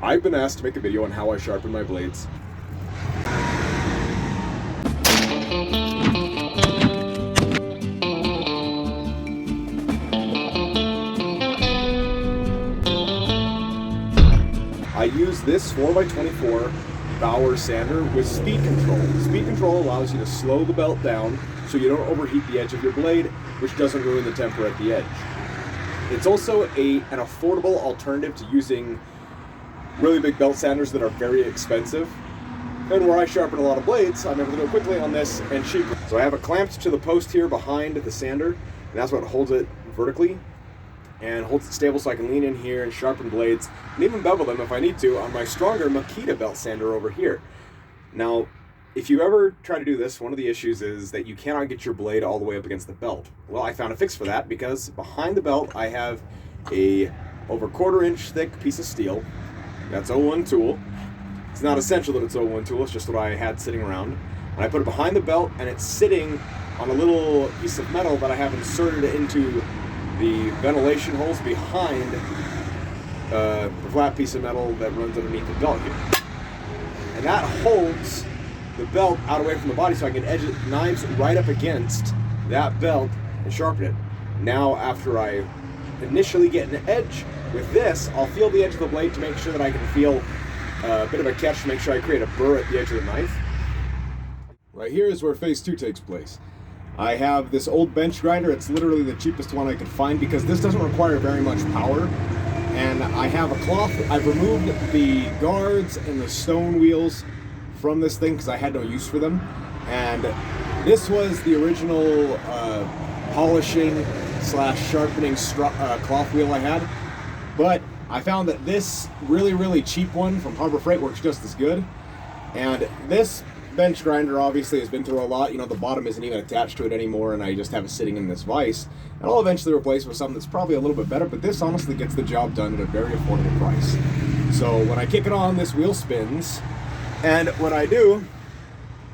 I've been asked to make a video on how I sharpen my blades. I use this 4x24 Bauer sander with speed control. Speed control allows you to slow the belt down so you don't overheat the edge of your blade, which doesn't ruin the temper at the edge. It's also an affordable alternative to using really big belt sanders that are very expensive. And where I sharpen a lot of blades, I'm able to go quickly on this and cheaper. So I have it clamped to the post here behind the sander, and that's what holds it vertically and holds it stable so I can lean in here and sharpen blades and even bevel them if I need to on my stronger Makita belt sander over here. Now, if you ever try to do this, one of the issues is that you cannot get your blade all the way up against the belt. Well, I found a fix for that because behind the belt I have a over 1/4 inch thick piece of steel. That's 01 tool. It's not essential that it's 01 tool, it's just what I had sitting around. And I put it behind the belt and it's sitting on a little piece of metal that I have inserted into the ventilation holes behind the flat piece of metal that runs underneath the belt here. And that holds the belt out away from the body so I can edge it, knives right up against that belt and sharpen it. Now, after I initially get an edge with this, I'll feel the edge of the blade to make sure that I can feel a bit of a catch to make sure I create a burr at the edge of the knife. Right here is where phase 2 takes place. I have this old bench grinder. It's literally the cheapest one I could find because this doesn't require very much power. And I have a cloth. I've removed the guards and the stone wheels from this thing because I had no use for them. And this was the original polishing / sharpening cloth wheel I had. But I found that this really cheap one from Harbor Freight works just as good. And this bench grinder obviously has been through a lot. You know, the bottom isn't even attached to it anymore, and I just have it sitting in this vise. And I'll eventually replace it with something that's probably a little bit better, but this honestly gets the job done at a very affordable price. So when I kick it on, this wheel spins, and what I do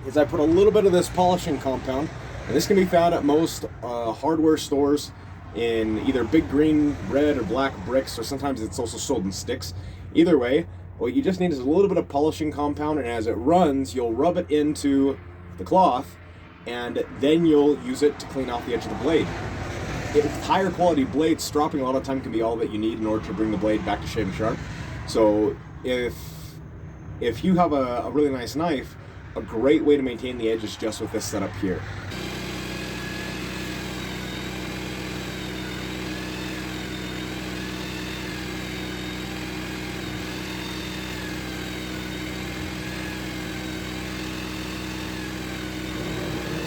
is I put a little bit of this polishing compound, and this can be found at most hardware stores in either big green, red, or black bricks, or sometimes it's also sold in sticks. Either way, what you just need is a little bit of polishing compound, and as it runs, you'll rub it into the cloth, and then you'll use it to clean off the edge of the blade. With higher quality blades, stropping a lot of time can be all that you need in order to bring the blade back to shaving sharp. So if you have a really nice knife, a great way to maintain the edge is just with this setup here.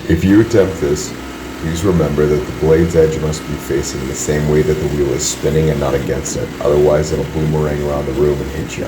If you attempt this, please remember that the blade's edge must be facing the same way that the wheel is spinning and not against it, otherwise it'll boomerang around the room and hit you.